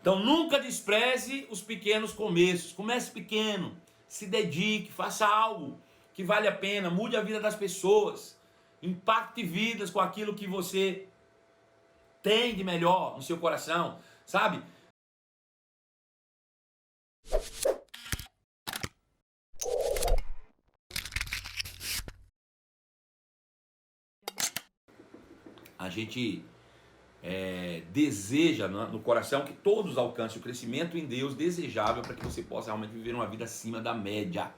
Então nunca despreze os pequenos começos. Comece pequeno, se dedique, faça algo que vale a pena, mude a vida das pessoas, impacte vidas com aquilo que você tem de melhor no seu coração, sabe? A gente deseja no coração que todos alcancem o crescimento em Deus desejável para que você possa realmente viver uma vida acima da média.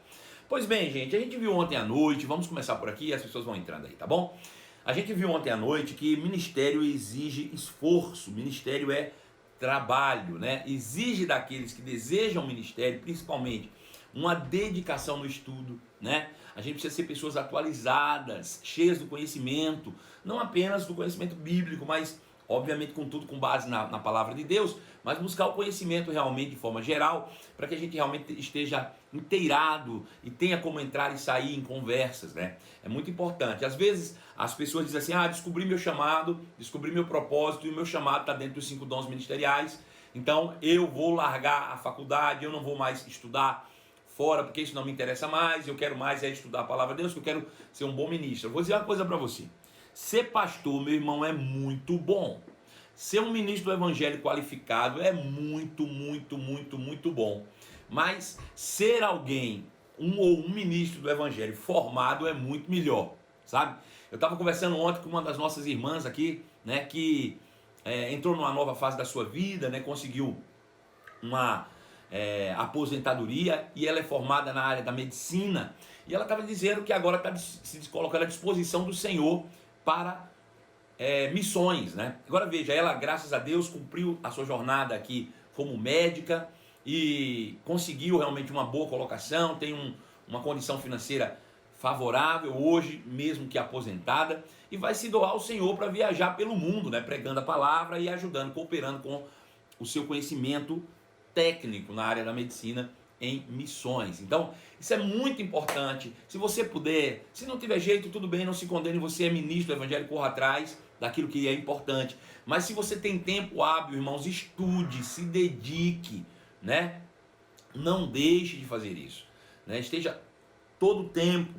Pois bem, gente, a gente viu ontem à noite, vamos começar por aqui e as pessoas vão entrando aí, tá bom? A gente viu ontem à noite que ministério exige esforço, ministério é trabalho, né? Exige daqueles que desejam ministério, principalmente, uma dedicação no estudo, né? A gente precisa ser pessoas atualizadas, cheias do conhecimento, não apenas do conhecimento bíblico, mas obviamente com tudo com base na palavra de Deus, mas buscar o conhecimento realmente de forma geral, para que a gente realmente esteja inteirado e tenha como entrar e sair em conversas, né? É muito importante. Às vezes as pessoas dizem assim, descobri meu chamado, descobri meu propósito, e o meu chamado está dentro dos 5 dons ministeriais, então eu vou largar a faculdade, eu não vou mais estudar fora, porque isso não me interessa mais, eu quero mais estudar a palavra de Deus, que eu quero ser um bom ministro. Eu vou dizer uma coisa para você, ser pastor, meu irmão, é muito bom. Ser um ministro do evangelho qualificado é muito, muito, muito, muito bom. Mas ser alguém, um ministro do evangelho formado é muito melhor, sabe? Eu estava conversando ontem com uma das nossas irmãs aqui, né, que entrou numa nova fase da sua vida, né, conseguiu uma aposentadoria e ela é formada na área da medicina. E ela estava dizendo que agora está se colocando à disposição do Senhor para missões, né? Agora veja, ela, graças a Deus, cumpriu a sua jornada aqui como médica e conseguiu realmente uma boa colocação, tem uma condição financeira favorável hoje, mesmo que aposentada, e vai se doar ao Senhor para viajar pelo mundo, né? Pregando a palavra e ajudando, cooperando com o seu conhecimento técnico na área da medicina em missões. Então, isso é muito importante. Se você puder, se não tiver jeito, tudo bem, não se condene, você é ministro do evangelho, corra atrás daquilo que é importante. Mas se você tem tempo hábil, irmãos, estude, se dedique, né? Não deixe de fazer isso, né? Esteja todo o tempo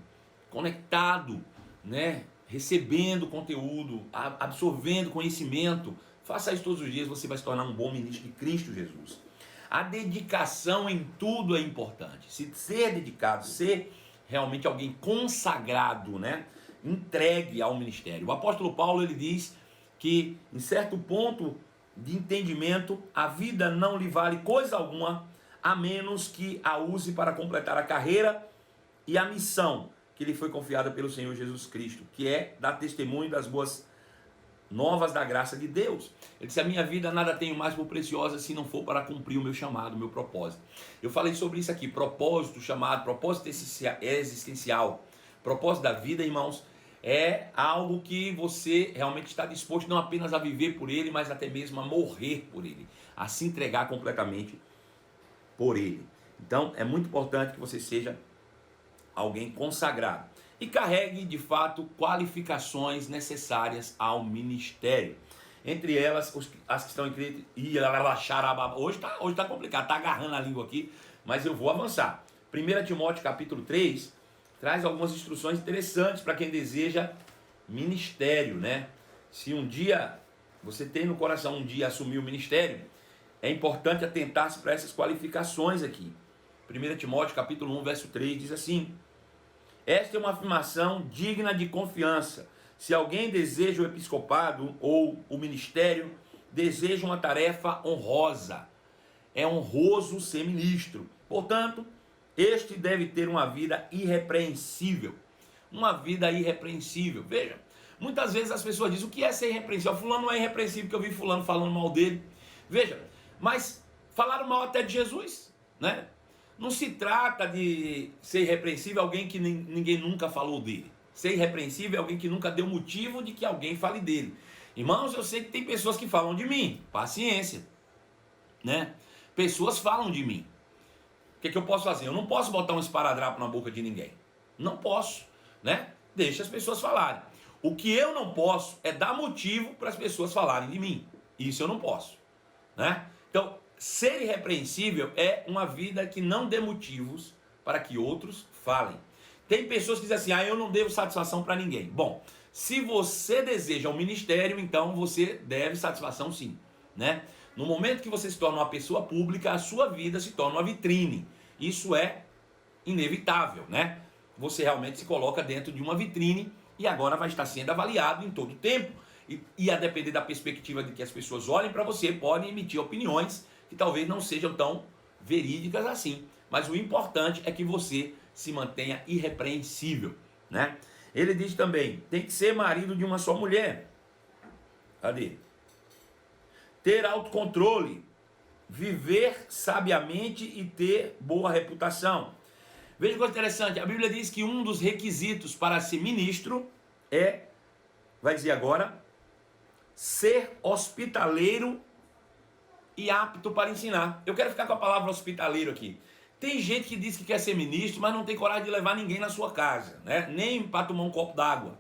conectado, né? Recebendo conteúdo, absorvendo conhecimento. Faça isso todos os dias, você vai se tornar um bom ministro de Cristo Jesus. A dedicação em tudo é importante. Ser dedicado, ser realmente alguém consagrado, né? Entregue ao ministério. O apóstolo Paulo, ele diz que em certo ponto de entendimento, a vida não lhe vale coisa alguma, a menos que a use para completar a carreira e a missão que lhe foi confiada pelo Senhor Jesus Cristo, que é dar testemunho das boas novas da graça de Deus. Ele disse, a minha vida nada tenho mais por preciosa se não for para cumprir o meu chamado, o meu propósito. Eu falei sobre isso aqui, propósito, chamado, propósito existencial, propósito da vida, irmãos, é algo que você realmente está disposto não apenas a viver por ele, mas até mesmo a morrer por ele, a se entregar completamente por ele. Então é muito importante que você seja alguém consagrado e carregue de fato qualificações necessárias ao ministério. Entre elas, as que estão escritas, hoje está complicado, está agarrando a língua aqui, mas eu vou avançar. 1 Timóteo capítulo 3 traz algumas instruções interessantes para quem deseja ministério, né? Se um dia você tem no coração assumir o ministério, é importante atentar-se para essas qualificações aqui. 1 Timóteo capítulo 1 verso 3 diz assim: esta é uma afirmação digna de confiança. Se alguém deseja o episcopado ou o ministério, deseja uma tarefa honrosa. É honroso ser ministro. Portanto, este deve ter uma vida irrepreensível. Uma vida irrepreensível. Veja, muitas vezes as pessoas dizem, o que é ser irrepreensível? Fulano não é irrepreensível, porque eu vi fulano falando mal dele. Veja, mas falaram mal até de Jesus, né? Não se trata de ser irrepreensível alguém que ninguém nunca falou dele. Ser irrepreensível é alguém que nunca deu motivo de que alguém fale dele. Irmãos, eu sei que tem pessoas que falam de mim. Paciência, né? Pessoas falam de mim. O que eu posso fazer? Eu não posso botar um esparadrapo na boca de ninguém. Não posso, né? Deixa as pessoas falarem. O que eu não posso é dar motivo para as pessoas falarem de mim. Isso eu não posso, né? Então, ser irrepreensível é uma vida que não dê motivos para que outros falem. Tem pessoas que dizem assim, eu não devo satisfação para ninguém. Bom, se você deseja um ministério, então você deve satisfação sim, né? No momento que você se torna uma pessoa pública, a sua vida se torna uma vitrine. Isso é inevitável, né? Você realmente se coloca dentro de uma vitrine e agora vai estar sendo avaliado em todo o tempo. E a depender da perspectiva de que as pessoas olhem para você, podem emitir opiniões que talvez não sejam tão verídicas assim. Mas o importante é que você se mantenha irrepreensível, né? Ele diz também, tem que ser marido de uma só mulher. Cadê? Ter autocontrole, viver sabiamente e ter boa reputação. Veja que coisa interessante, a Bíblia diz que um dos requisitos para ser ministro é, vai dizer agora, ser hospitaleiro e apto para ensinar. Eu quero ficar com a palavra hospitaleiro aqui. Tem gente que diz que quer ser ministro, mas não tem coragem de levar ninguém na sua casa, né? Nem para tomar um copo d'água.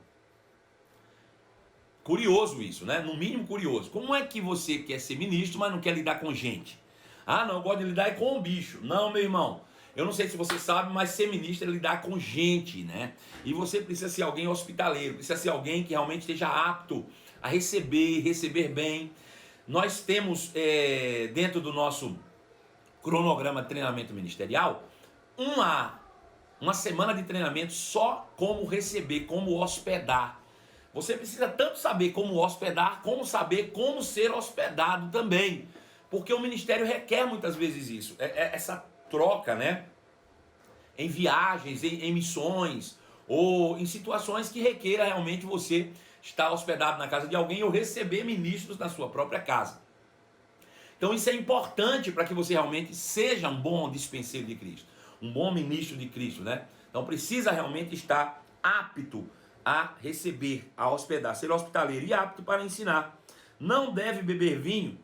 Curioso isso, né? No mínimo curioso. Como é que você quer ser ministro, mas não quer lidar com gente? Ah, não, eu gosto de lidar com o bicho. Não, meu irmão. Eu não sei se você sabe, mas ser ministro é lidar com gente, né? E você precisa ser alguém hospitaleiro, precisa ser alguém que realmente esteja apto a receber bem. Nós temos dentro do nosso cronograma de treinamento ministerial uma semana de treinamento só como receber, como hospedar. Você precisa tanto saber como hospedar, como saber como ser hospedado também. Porque o ministério requer muitas vezes isso. Essa troca, né? Em viagens, em missões, ou em situações que requeira realmente você estar hospedado na casa de alguém ou receber ministros na sua própria casa. Então isso é importante para que você realmente seja um bom dispenseiro de Cristo, um bom ministro de Cristo, né? Então precisa realmente estar apto a receber, a hospedar, ser hospitaleiro e apto para ensinar. Não deve beber vinho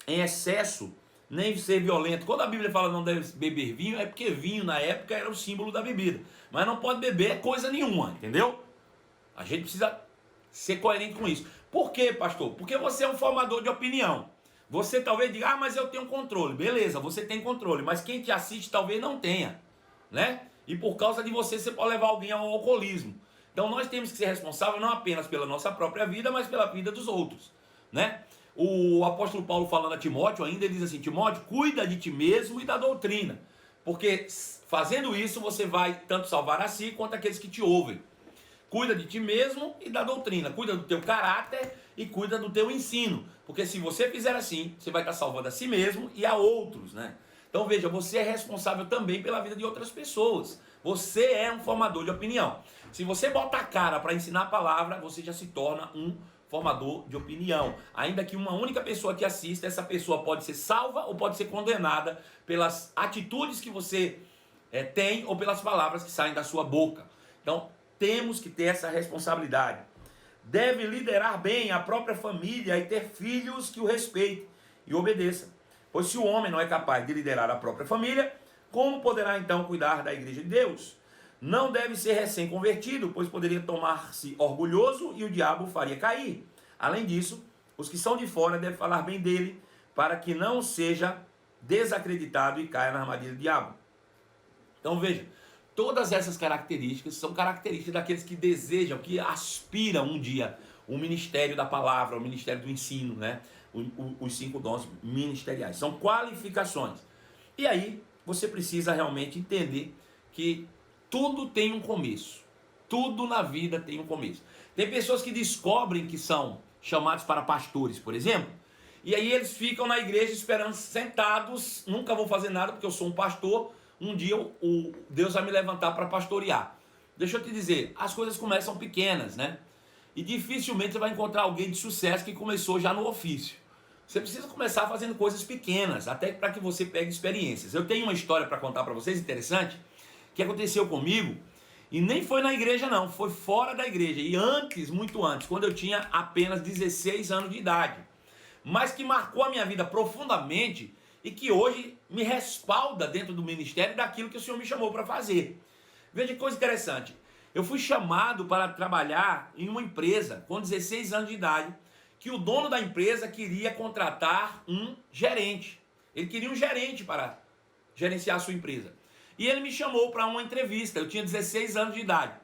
em excesso, nem ser violento. Quando a Bíblia fala não deve beber vinho, é porque vinho na época era o símbolo da bebida. Mas não pode beber coisa nenhuma, entendeu? A gente precisa ser coerente com isso. Por quê, pastor? Porque você é um formador de opinião. Você talvez diga, mas eu tenho controle. Beleza, você tem controle, mas quem te assiste talvez não tenha, né? E por causa de você pode levar alguém ao alcoolismo. Então nós temos que ser responsáveis não apenas pela nossa própria vida, mas pela vida dos outros, né? O apóstolo Paulo falando a Timóteo ainda, ele diz assim, Timóteo, cuida de ti mesmo e da doutrina, porque fazendo isso você vai tanto salvar a si quanto aqueles que te ouvem. Cuida de ti mesmo e da doutrina, cuida do teu caráter e cuida do teu ensino, porque se você fizer assim, você vai estar salvando a si mesmo e a outros, né? Então veja, você é responsável também pela vida de outras pessoas. Você é um formador de opinião. Se você bota a cara para ensinar a palavra, você já se torna um formador de opinião. Ainda que uma única pessoa te assista, essa pessoa pode ser salva ou pode ser condenada pelas atitudes que você tem ou pelas palavras que saem da sua boca. Então, temos que ter essa responsabilidade. Deve liderar bem a própria família e ter filhos que o respeitem e obedeçam. Pois se o homem não é capaz de liderar a própria família, como poderá então cuidar da igreja de Deus? Não deve ser recém-convertido, pois poderia tornar-se orgulhoso e o diabo o faria cair. Além disso, os que são de fora devem falar bem dele, para que não seja desacreditado e caia na armadilha do diabo. Então veja, todas essas características são características daqueles que desejam, que aspiram um dia o ministério da palavra, o ministério do ensino, né? Os 5 dons ministeriais. São qualificações. E aí, você precisa realmente entender que tudo tem um começo. Tudo na vida tem um começo. Tem pessoas que descobrem que são chamados para pastores, por exemplo, e aí eles ficam na igreja esperando, sentados, nunca vou fazer nada porque eu sou um pastor, um dia Deus vai me levantar para pastorear. Deixa eu te dizer, as coisas começam pequenas, né? E dificilmente você vai encontrar alguém de sucesso que começou já no ofício. Você precisa começar fazendo coisas pequenas, até para que você pegue experiências. Eu tenho uma história para contar para vocês, interessante, que aconteceu comigo, e nem foi na igreja não, foi fora da igreja, e antes, muito antes, quando eu tinha apenas 16 anos de idade, mas que marcou a minha vida profundamente, e que hoje me respalda dentro do ministério daquilo que o Senhor me chamou para fazer. Veja que coisa interessante, eu fui chamado para trabalhar em uma empresa com 16 anos de idade, que o dono da empresa queria contratar um gerente. Ele queria um gerente para gerenciar a sua empresa. E ele me chamou para uma entrevista. Eu tinha 16 anos de idade.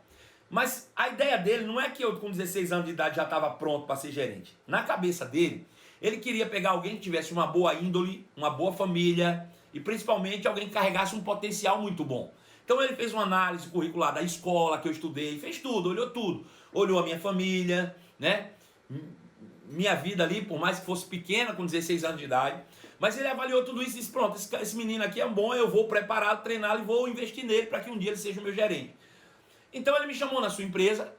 Mas a ideia dele não é que eu com 16 anos de idade já estava pronto para ser gerente. Na cabeça dele, ele queria pegar alguém que tivesse uma boa índole, uma boa família e principalmente alguém que carregasse um potencial muito bom. Então ele fez uma análise curricular da escola que eu estudei, fez tudo, olhou tudo. Olhou a minha família, né? Minha vida ali, por mais que fosse pequena, com 16 anos de idade. Mas ele avaliou tudo isso e disse, pronto, esse menino aqui é bom, eu vou prepará-lo, treiná-lo e vou investir nele para que um dia ele seja o meu gerente. Então ele me chamou na sua empresa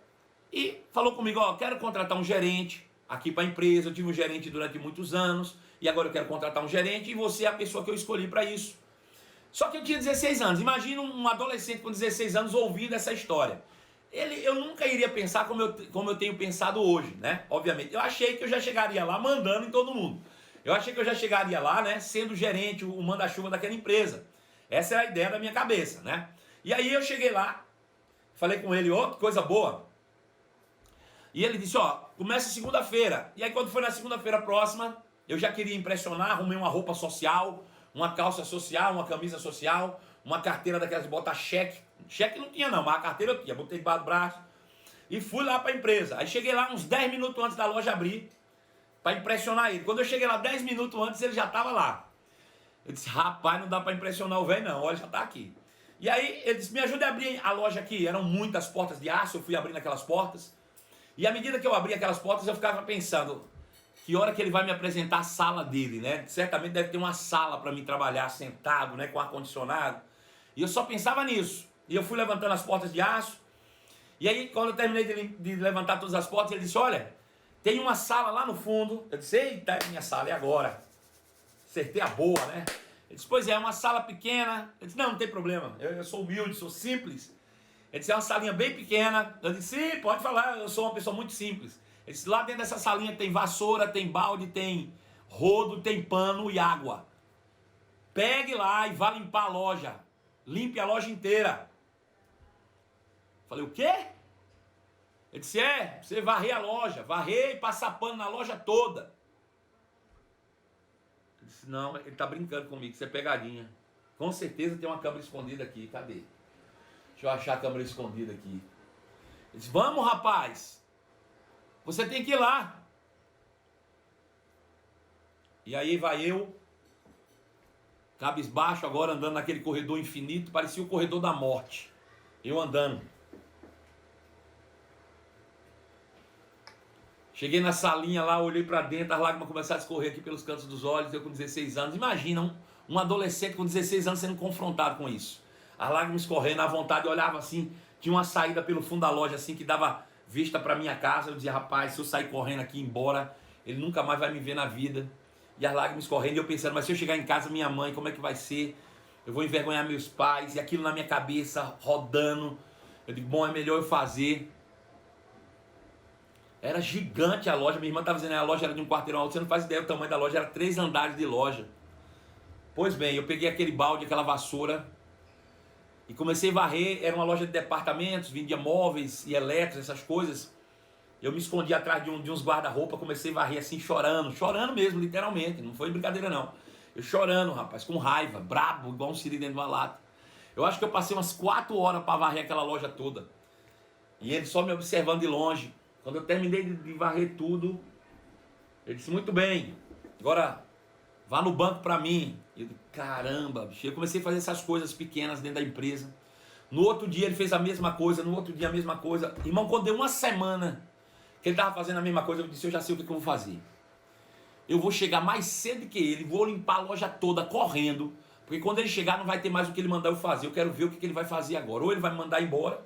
e falou comigo, ó, quero contratar um gerente aqui para a empresa, eu tive um gerente durante muitos anos e agora eu quero contratar um gerente e você é a pessoa que eu escolhi para isso. Só que eu tinha 16 anos, imagina um adolescente com 16 anos ouvindo essa história. Eu nunca iria pensar como eu tenho pensado hoje, né? Obviamente, eu achei que eu já chegaria lá mandando em todo mundo. Eu achei que eu já chegaria lá, né, sendo gerente, o manda-chuva daquela empresa. Essa era a ideia da minha cabeça, né? E aí eu cheguei lá, falei com ele, ó, que coisa boa. E ele disse, ó, começa segunda-feira. E aí quando foi na segunda-feira próxima, eu já queria impressionar, arrumei uma roupa social, uma calça social, uma camisa social, uma carteira daquelas de botar cheque. Cheque não tinha não, mas a carteira eu tinha, botei debaixo do braço. E fui lá para a empresa. Aí cheguei lá uns 10 minutos antes da loja abrir, para impressionar ele. Quando eu cheguei lá 10 minutos antes, ele já estava lá. Eu disse, rapaz, não dá para impressionar o velho não, olha, já está aqui. E aí ele disse, me ajude a abrir a loja aqui. Eram muitas portas de aço, eu fui abrindo aquelas portas. E à medida que eu abria aquelas portas, eu ficava pensando, que hora que ele vai me apresentar a sala dele, né? Certamente deve ter uma sala para mim trabalhar sentado, né, com ar-condicionado. E eu só pensava nisso. E eu fui levantando as portas de aço. E aí, quando eu terminei de levantar todas as portas, ele disse, olha, tem uma sala lá no fundo. Eu disse, eita, é minha sala, é agora. Acertei a boa, né? Ele disse, pois é uma sala pequena. Eu disse, não tem problema, eu sou humilde, sou simples. Ele disse, é uma salinha bem pequena. Eu disse, sim, pode falar, eu sou uma pessoa muito simples. Ele disse, lá dentro dessa salinha tem vassoura, tem balde, tem rodo, tem pano e água. Pegue lá e vá limpar a loja. Limpe a loja inteira. Falei, o quê? Ele disse, você varrer a loja, varrer e passar pano na loja toda. Eu disse, não, ele tá brincando comigo, isso é pegadinha. Com certeza tem uma câmera escondida aqui, cadê? Deixa eu achar a câmera escondida aqui. Ele disse, vamos rapaz, você tem que ir lá. E aí vai eu, cabisbaixo agora, andando naquele corredor infinito, parecia o corredor da morte. Eu andando. Cheguei na salinha lá, olhei para dentro, as lágrimas começaram a escorrer aqui pelos cantos dos olhos, eu com 16 anos. Imagina um adolescente com 16 anos sendo confrontado com isso. As lágrimas escorrendo, à vontade, eu olhava assim, tinha uma saída pelo fundo da loja assim, que dava vista para minha casa. Eu dizia, rapaz, se eu sair correndo aqui e ir embora, ele nunca mais vai me ver na vida. E as lágrimas escorrendo, e eu pensando, mas se eu chegar em casa, minha mãe, como é que vai ser? Eu vou envergonhar meus pais, e aquilo na minha cabeça, rodando. Eu digo, bom, é melhor eu fazer. Era gigante a loja, minha irmã estava dizendo, a loja era de um quarteirão alto, você não faz ideia do tamanho da loja, era 3 andares de loja. Pois bem, eu peguei aquele balde, aquela vassoura, e comecei a varrer. Era uma loja de departamentos, vendia móveis e elétricos, essas coisas. Eu me escondi atrás de uns guarda-roupa, comecei a varrer assim, chorando mesmo, literalmente, não foi brincadeira não. Eu chorando, rapaz, com raiva, brabo, igual um siri dentro de uma lata. Eu acho que eu passei umas 4 horas para varrer aquela loja toda. E ele só me observando de longe. Quando eu terminei de varrer tudo, ele disse, muito bem, agora vá no banco para mim. Eu disse, caramba, bicho. Eu comecei a fazer essas coisas pequenas dentro da empresa. No outro dia ele fez a mesma coisa, no outro dia a mesma coisa. Irmão, quando deu uma semana que ele estava fazendo a mesma coisa, eu disse, eu já sei o que eu vou fazer. Eu vou chegar mais cedo que ele, vou limpar a loja toda correndo, porque quando ele chegar não vai ter mais o que ele mandar eu fazer. Eu quero ver o que ele vai fazer agora. Ou ele vai me mandar embora,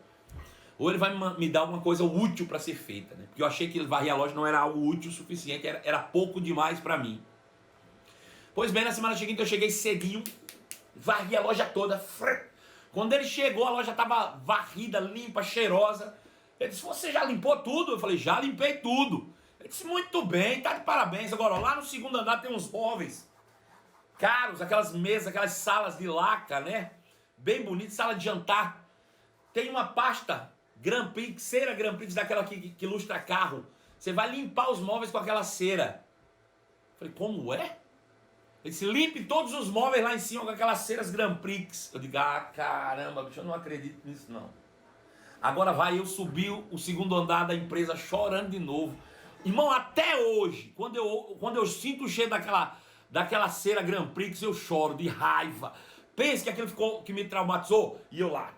ou ele vai me dar alguma coisa útil para ser feita, né? Porque eu achei que ele varrer a loja não era algo útil o suficiente, era pouco demais para mim. Pois bem, na semana seguinte eu cheguei cedinho, varri a loja toda. Quando ele chegou, a loja estava varrida, limpa, cheirosa. Ele disse, você já limpou tudo? Eu falei, já limpei tudo. Ele disse, muito bem, tá de parabéns. Agora, ó, lá no segundo andar tem uns móveis caros, aquelas mesas, aquelas salas de laca, né? Bem bonito, sala de jantar. Tem uma pasta Grand Prix, cera Grand Prix, daquela que lustra carro. Você vai limpar os móveis com aquela cera. Eu falei, como é? Ele disse, limpe todos os móveis lá em cima com aquelas ceras Grand Prix. Eu digo, caramba, bicho, eu não acredito nisso não. Agora vai eu subir o segundo andar da empresa chorando de novo. Irmão, até hoje, quando eu sinto o cheiro daquela cera Grand Prix, eu choro de raiva. Pense que aquilo que me traumatizou. E eu lá,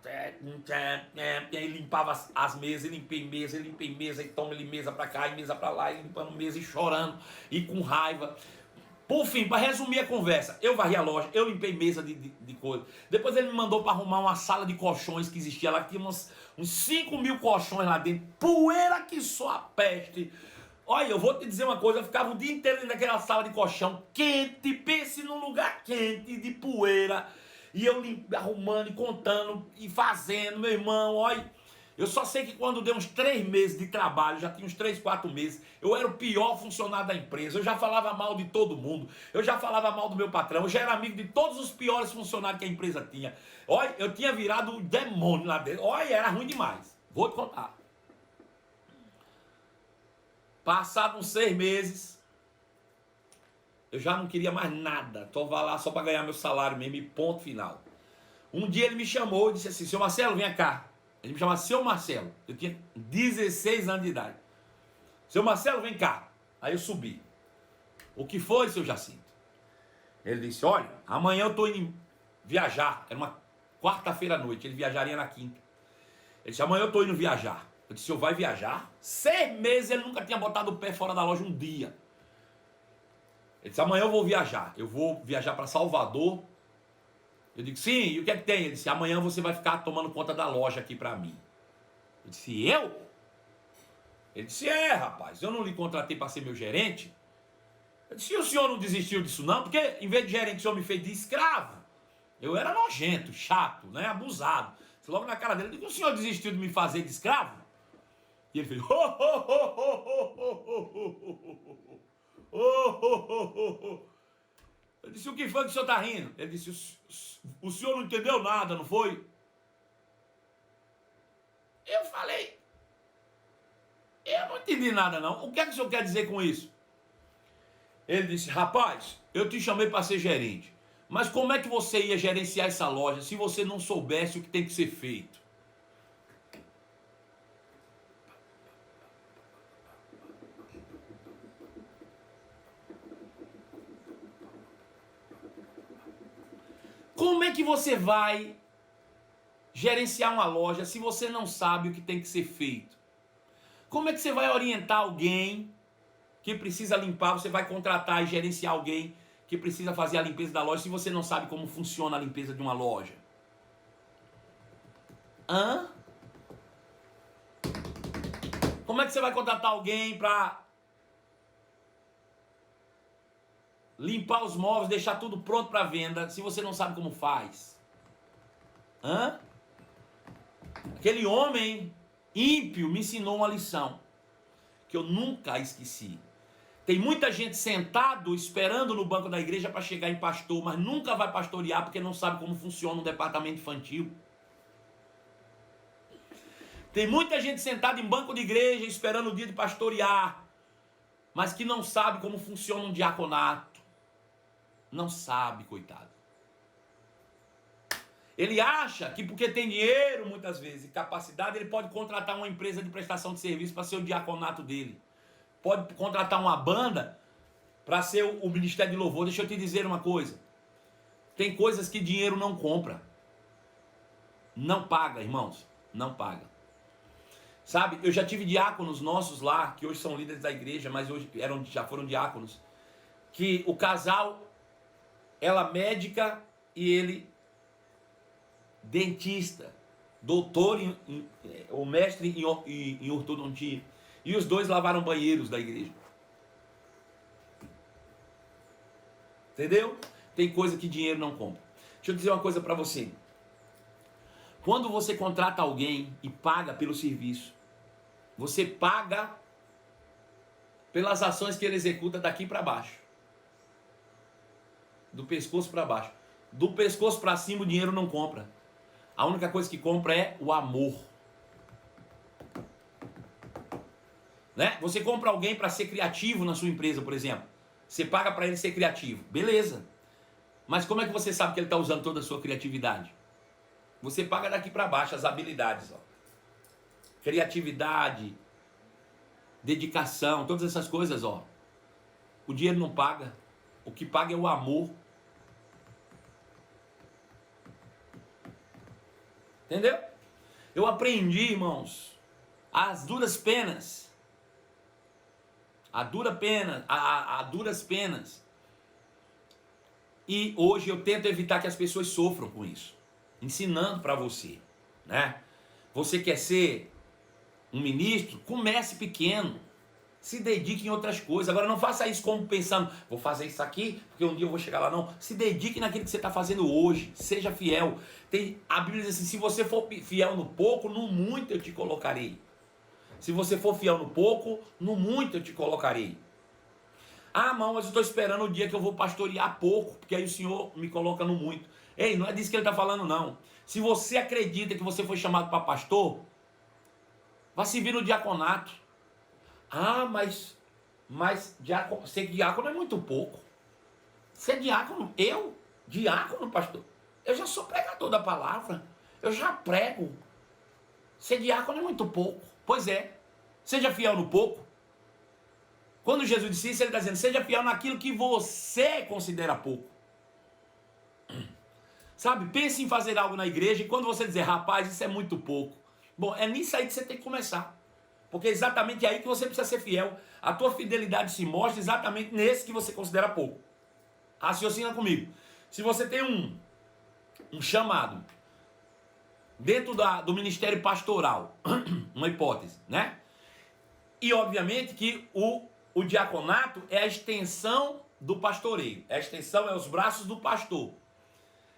e aí limpava as mesas, e limpei mesa, e toma ele mesa pra cá, e mesa pra lá, e limpando mesa, e chorando, e com raiva. Por fim, para resumir a conversa, eu varri a loja, eu limpei mesa de coisa. Depois ele me mandou para arrumar uma sala de colchões que existia lá, que tinha uns 5.000 colchões lá dentro, poeira que só a peste. Olha, eu vou te dizer uma coisa, eu ficava o dia inteiro dentro daquela sala de colchão, quente, pense num lugar quente, de poeira, e eu arrumando e contando e fazendo, meu irmão, olha. Eu só sei que quando deu uns 3 meses de trabalho, já tinha uns 3, 4 meses, eu era o pior funcionário da empresa, eu já falava mal de todo mundo, eu já falava mal do meu patrão, eu já era amigo de todos os piores funcionários que a empresa tinha. Olha, eu tinha virado um demônio lá dentro, olha, era ruim demais. Vou te contar. Passados uns 6 meses, eu já não queria mais nada, estava lá só para ganhar meu salário mesmo e ponto final. Um dia ele me chamou e disse assim, seu Marcelo, vem cá. Ele me chamava seu Marcelo, eu tinha 16 anos de idade. Seu Marcelo, vem cá. Aí eu subi. O que foi, seu Jacinto? Ele disse, olha, amanhã eu estou indo viajar. Era uma quarta-feira à noite, ele viajaria na quinta. Ele disse, amanhã eu estou indo viajar. Eu disse, o senhor vai viajar? 6 meses ele nunca tinha botado o pé fora da loja um dia. Ele disse, amanhã eu vou viajar. Eu vou viajar para Salvador. Eu digo, sim, e o que é que tem? Ele disse, amanhã você vai ficar tomando conta da loja aqui pra mim. Eu disse, eu? Ele disse, rapaz, eu não lhe contratei para ser meu gerente. Eu disse, e o senhor não desistiu disso não? Porque em vez de gerente o senhor me fez de escravo. Eu era nojento, chato, né, abusado. Logo na cara dele, eu digo, o senhor desistiu de me fazer de escravo? E ele fez, Eu disse, o que foi que o senhor está rindo? Ele disse, o senhor não entendeu nada, não foi? Eu falei, eu não entendi nada não. O que é que o senhor quer dizer com isso? Ele disse, rapaz, eu te chamei para ser gerente. Mas como é que você ia gerenciar essa loja se você não soubesse o que tem que ser feito? Como é que você vai gerenciar uma loja se você não sabe o que tem que ser feito? Como é que você vai orientar alguém que precisa limpar, você vai contratar e gerenciar alguém que precisa fazer a limpeza da loja se você não sabe como funciona a limpeza de uma loja? Como é que você vai contratar alguém para limpar os móveis, deixar tudo pronto para venda, se você não sabe como faz? Aquele homem ímpio me ensinou uma lição que eu nunca esqueci. Tem muita gente sentado esperando no banco da igreja para chegar em pastor, mas nunca vai pastorear porque não sabe como funciona um departamento infantil. Tem muita gente sentada em banco de igreja esperando o dia de pastorear, mas que não sabe como funciona um diaconato. Não sabe, coitado. Ele acha que porque tem dinheiro, muitas vezes, e capacidade, ele pode contratar uma empresa de prestação de serviço para ser o diaconato dele. Pode contratar uma banda para ser o ministério de louvor. Deixa eu te dizer uma coisa. Tem coisas que dinheiro não compra. Não paga, irmãos. Não paga. Sabe, eu já tive diáconos nossos lá, que hoje são líderes da igreja, mas hoje já foram diáconos, que o casal, ela médica e ele dentista, doutor ou mestre em ortodontia. E os dois lavaram banheiros da igreja. Entendeu? Tem coisa que dinheiro não compra. Deixa eu dizer uma coisa para você. Quando você contrata alguém e paga pelo serviço, você paga pelas ações que ele executa daqui para baixo. Do pescoço para baixo. Do pescoço para cima o dinheiro não compra. A única coisa que compra é o amor. Né? Você compra alguém para ser criativo na sua empresa, por exemplo. Você paga para ele ser criativo. Beleza. Mas como é que você sabe que ele está usando toda a sua criatividade? Você paga daqui para baixo as habilidades, ó. Criatividade, dedicação, todas essas coisas, ó. O dinheiro não paga. O que paga é o amor. Entendeu? Eu aprendi, irmãos, as duras penas. A duras penas. E hoje eu tento evitar que as pessoas sofram com isso. Ensinando para você, né? Você quer ser um ministro? Comece pequeno. Se dedique em outras coisas. Agora não faça isso como pensando, vou fazer isso aqui, porque um dia eu vou chegar lá. Não. Se dedique naquilo que você está fazendo hoje. Seja fiel. A Bíblia diz assim, se você for fiel no pouco, no muito eu te colocarei. Se você for fiel no pouco, no muito eu te colocarei. Ah, irmão, mas eu estou esperando o dia que eu vou pastorear pouco, porque aí o Senhor me coloca no muito. Ei, não é disso que ele está falando, não. Se você acredita que você foi chamado para pastor, vá servir no diaconato. Ah, mas ser diácono é muito pouco. Ser diácono, diácono, pastor, eu já sou pregador da palavra, eu já prego. Ser diácono é muito pouco. Pois é, seja fiel no pouco. Quando Jesus disse isso, ele está dizendo, seja fiel naquilo que você considera pouco. Sabe, pense em fazer algo na igreja e quando você dizer, rapaz, isso é muito pouco. Bom, é nisso aí que você tem que começar. Porque é exatamente aí que você precisa ser fiel. A tua fidelidade se mostra exatamente nesse que você considera pouco. Raciocina comigo. Se você tem um chamado dentro do ministério pastoral, uma hipótese, né? E obviamente que o diaconato é a extensão do pastoreio. A extensão é os braços do pastor.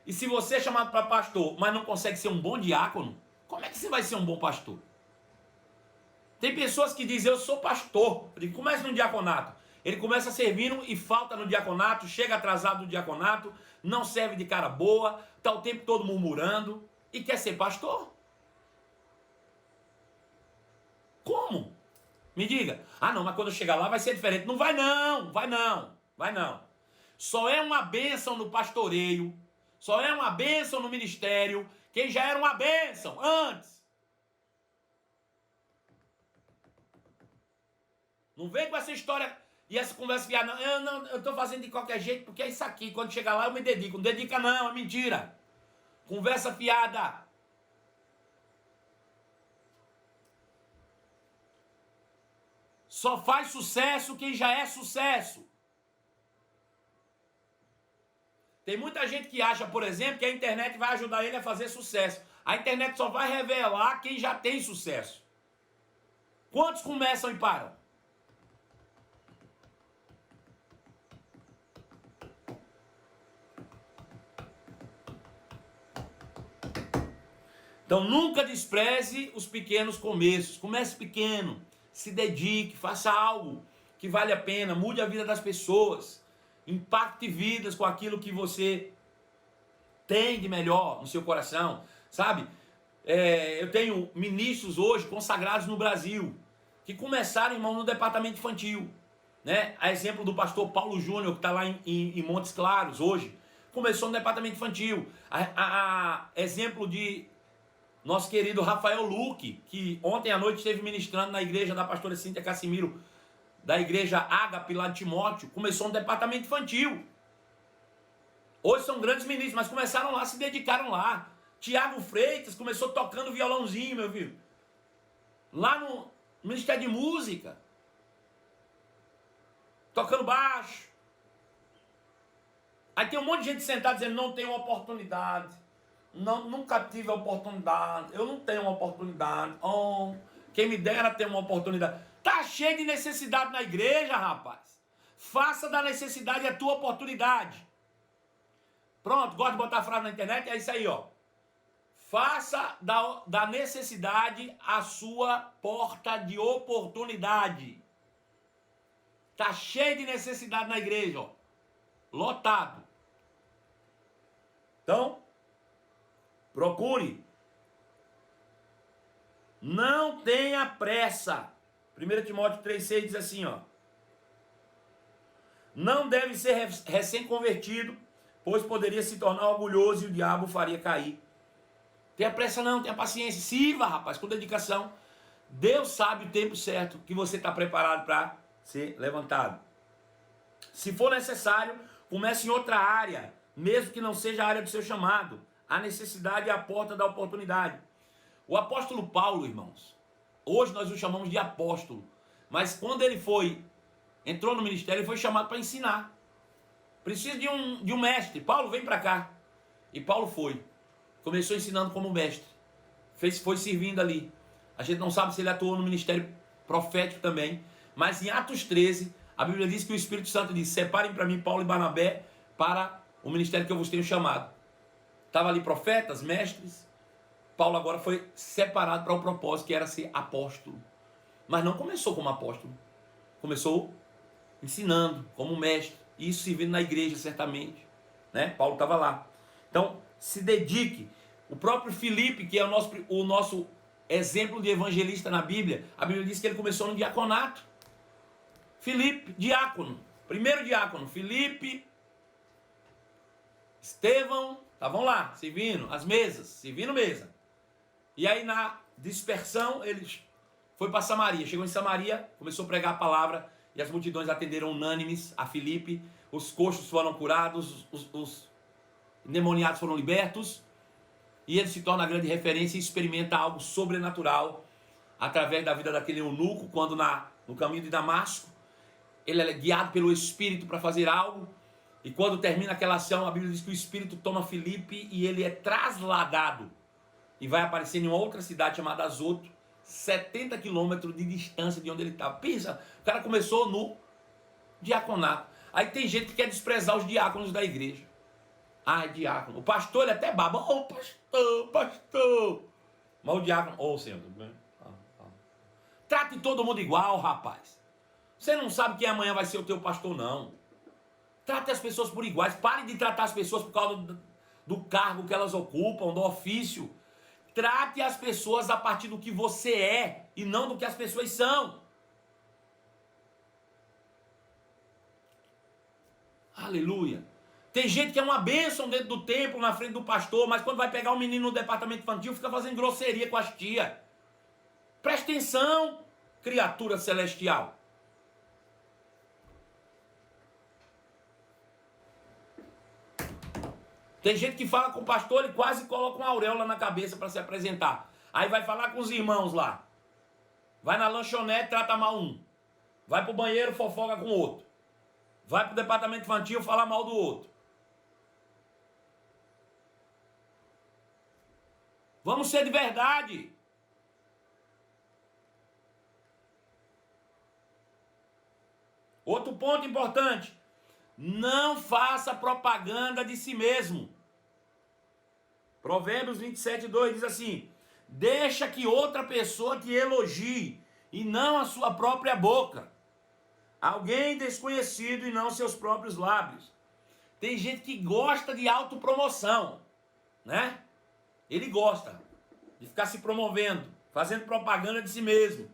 E se você é chamado para pastor, mas não consegue ser um bom diácono, como é que você vai ser um bom pastor? Tem pessoas que dizem, eu sou pastor. Ele começa no diaconato. Ele começa servindo e falta no diaconato, chega atrasado no diaconato, não serve de cara boa, está o tempo todo murmurando e quer ser pastor. Como? Me diga. Ah, não, mas quando eu chegar lá vai ser diferente. Não vai não, vai não, vai não. Só é uma bênção no pastoreio, só é uma bênção no ministério, quem já era uma bênção antes. Não vem com essa história e essa conversa fiada, não. Eu estou fazendo de qualquer jeito porque é isso aqui. Quando chegar lá eu me dedico. Não dedica não, é mentira. Conversa fiada. Só faz sucesso quem já é sucesso. Tem muita gente que acha, por exemplo, que a internet vai ajudar ele a fazer sucesso. A internet só vai revelar quem já tem sucesso. Quantos começam e param? Então nunca despreze os pequenos começos. Comece pequeno, se dedique, faça algo que vale a pena, mude a vida das pessoas, impacte vidas com aquilo que você tem de melhor no seu coração, sabe? Eu tenho ministros hoje consagrados no Brasil, que começaram, irmão, no departamento infantil, né? A exemplo do pastor Paulo Júnior, que está lá em Montes Claros hoje, começou no departamento infantil. Exemplo de nosso querido Rafael Luque, que ontem à noite esteve ministrando na igreja da pastora Cíntia Cassimiro, da igreja Ágape lá de Timóteo, começou no departamento infantil. Hoje são grandes ministros, mas começaram lá, se dedicaram lá. Tiago Freitas começou tocando violãozinho, meu filho. Lá no Ministério de Música. Tocando baixo. Aí tem um monte de gente sentada dizendo, não tenho oportunidade. Não, nunca tive oportunidade. Eu não tenho uma oportunidade. Oh, quem me dera ter uma oportunidade. Tá cheio de necessidade na igreja, rapaz. Faça da necessidade a tua oportunidade. Pronto, gosto de botar frase na internet, é isso aí, ó. Faça da necessidade a sua porta de oportunidade. Tá cheio de necessidade na igreja, ó. Lotado. Então, procure. Não tenha pressa. 1 Timóteo 3,6 diz assim, ó. Não deve ser recém-convertido, pois poderia se tornar orgulhoso e o diabo o faria cair. Tenha pressa não, tenha paciência, sirva, rapaz, com dedicação. Deus sabe o tempo certo que você está preparado para ser levantado. Se for necessário, comece em outra área, mesmo que não seja a área do seu chamado. A necessidade é a porta da oportunidade. O apóstolo Paulo, irmãos, hoje nós o chamamos de apóstolo, mas quando ele entrou no ministério, ele foi chamado para ensinar. Precisa de um mestre. Paulo, vem para cá. E Paulo foi. Começou ensinando como mestre. Foi servindo ali. A gente não sabe se ele atuou no ministério profético também, mas em Atos 13, a Bíblia diz que o Espírito Santo disse: separem para mim Paulo e Barnabé para o ministério que eu vos tenho chamado. Estava ali profetas, mestres. Paulo agora foi separado para o propósito que era ser apóstolo. Mas não começou como apóstolo. Começou ensinando como mestre. E isso servindo na igreja, certamente. Né? Paulo estava lá. Então, se dedique. O próprio Filipe, que é o nosso exemplo de evangelista na Bíblia, a Bíblia diz que ele começou no diaconato. Filipe, diácono. Primeiro diácono. Filipe, Estevão, estavam lá, servindo as mesas, servindo mesa. E aí na dispersão, ele foi para Samaria. Chegou em Samaria, começou a pregar a palavra, e as multidões atenderam unânimes a Filipe. Os coxos foram curados, os endemoniados foram libertos, e ele se torna a grande referência e experimenta algo sobrenatural através da vida daquele eunuco, quando no caminho de Damasco, ele é guiado pelo Espírito para fazer algo, e quando termina aquela ação, a Bíblia diz que o Espírito toma Filipe e ele é trasladado, e vai aparecer em uma outra cidade chamada Azoto, 70 quilômetros de distância de onde ele estava. Pensa, o cara começou no diaconato. Aí tem gente que quer desprezar os diáconos da igreja. Ah, é diácono. O pastor, ele até baba. Oh, pastor. Mas o diácono, Senhor, tudo bem? Trate todo mundo igual, rapaz. Você não sabe quem amanhã vai ser o teu pastor, não. Trate as pessoas por iguais. Pare de tratar as pessoas por causa do cargo que elas ocupam, do ofício. Trate as pessoas a partir do que você é e não do que as pessoas são. Aleluia. Tem gente que é uma bênção dentro do templo, na frente do pastor, mas quando vai pegar um menino no departamento infantil, fica fazendo grosseria com as tias. Preste atenção, criatura celestial. Tem gente que fala com o pastor, ele quase coloca uma auréola na cabeça para se apresentar. Aí vai falar com os irmãos lá. Vai na lanchonete, trata mal um. Vai pro banheiro, fofoca com o outro. Vai pro departamento infantil, fala mal do outro. Vamos ser de verdade. Outro ponto importante. Não faça propaganda de si mesmo. Provérbios 27:2 diz assim: deixa que outra pessoa te elogie e não a sua própria boca. Alguém desconhecido e não seus próprios lábios. Tem gente que gosta de autopromoção, né? Ele gosta de ficar se promovendo, fazendo propaganda de si mesmo.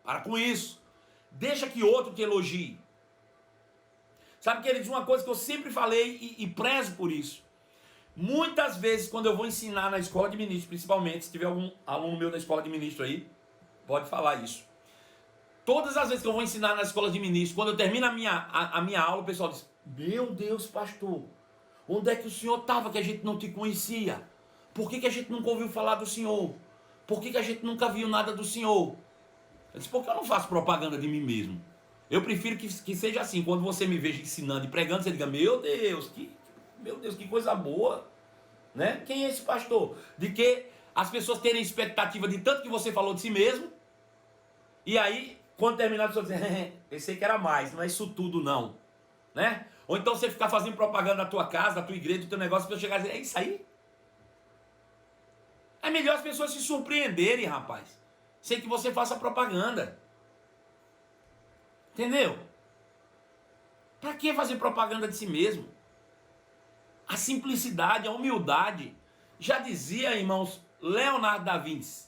Para com isso. Deixa que outro te elogie. Sabe que ele diz uma coisa que eu sempre falei e prezo por isso. Muitas vezes, quando eu vou ensinar na escola de ministro, principalmente, se tiver algum aluno meu da escola de ministro aí, pode falar isso. Todas as vezes que eu vou ensinar na escola de ministro, quando eu termino a minha aula, o pessoal diz: meu Deus, pastor, onde é que o senhor estava que a gente não te conhecia? Por que a gente nunca ouviu falar do senhor? Por que a gente nunca viu nada do senhor? Eu disse: porque eu não faço propaganda de mim mesmo. Eu prefiro que seja assim, quando você me veja ensinando e pregando, você diga: meu Deus, que coisa boa, né? Quem é esse pastor? De que as pessoas terem expectativa de tanto que você falou de si mesmo, e aí, quando terminar, a pessoa diz: pensei que era mais, não é isso tudo não, né? Ou então você ficar fazendo propaganda da tua casa, da tua igreja, do teu negócio, para chegar e dizer: é isso aí? É melhor as pessoas se surpreenderem, rapaz, sem que você faça propaganda. Entendeu? Para que fazer propaganda de si mesmo? A simplicidade, a humildade. Já dizia, irmãos, Leonardo da Vinci: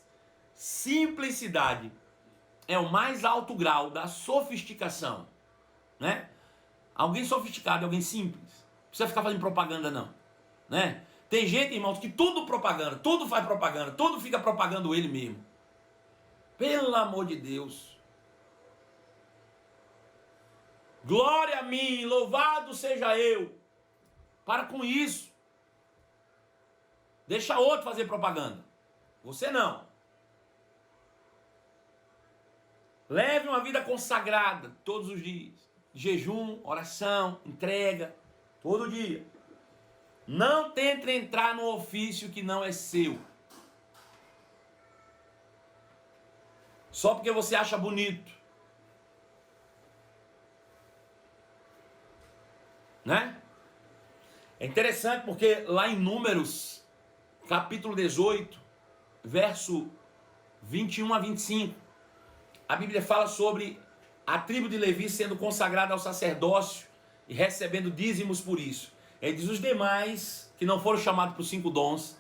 simplicidade é o mais alto grau da sofisticação, né? Alguém sofisticado é alguém simples. precisa ficar fazendo propaganda não, né? Tem gente, irmãos, que tudo propaganda, tudo faz propaganda, tudo fica propagando ele mesmo. Pelo amor de Deus. Glória a mim, louvado seja eu. Para com isso. Deixa outro fazer propaganda. Você não. Leve uma vida consagrada todos os dias. Jejum, oração, entrega, todo dia. Não tente entrar no ofício que não é seu. Só porque você acha bonito. Né? É interessante porque lá em Números, capítulo 18, verso 21 a 25, a Bíblia fala sobre a tribo de Levi sendo consagrada ao sacerdócio e recebendo dízimos por isso. Ele diz: os demais que não foram chamados para os 5 dons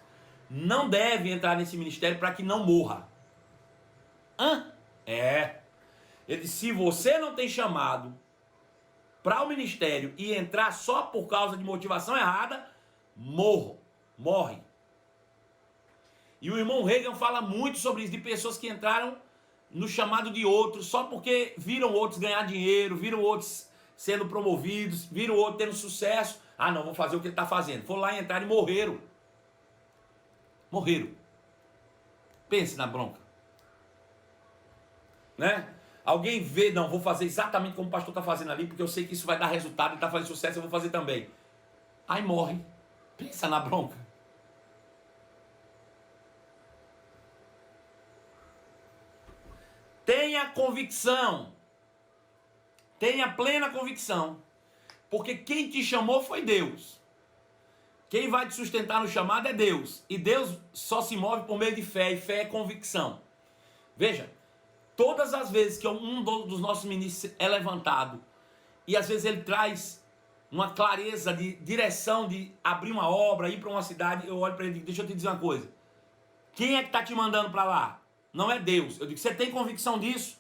não devem entrar nesse ministério para que não morra. Hã? Ele diz: se você não tem chamado para o ministério e entrar só por causa de motivação errada, morre. E o irmão Reagan fala muito sobre isso, de pessoas que entraram no chamado de outros só porque viram outros ganhar dinheiro, viram outros sendo promovidos, viram outros tendo sucesso. Ah, não, vou fazer o que ele está fazendo. Foram lá entrar e morreram. Pense na bronca. Né? Alguém vê, não, vou fazer exatamente como o pastor está fazendo ali, porque eu sei que isso vai dar resultado, ele está fazendo sucesso, eu vou fazer também. Aí morre. Pensa na bronca. Tenha convicção. Tenha plena convicção. Porque quem te chamou foi Deus. Quem vai te sustentar no chamado é Deus. E Deus só se move por meio de fé. E fé é convicção. Veja, todas as vezes que um dos nossos ministros é levantado, e às vezes ele traz uma clareza de direção, de abrir uma obra, ir para uma cidade, eu olho para ele e digo: deixa eu te dizer uma coisa. Quem é que está te mandando para lá? Não é Deus. Eu digo: você tem convicção disso?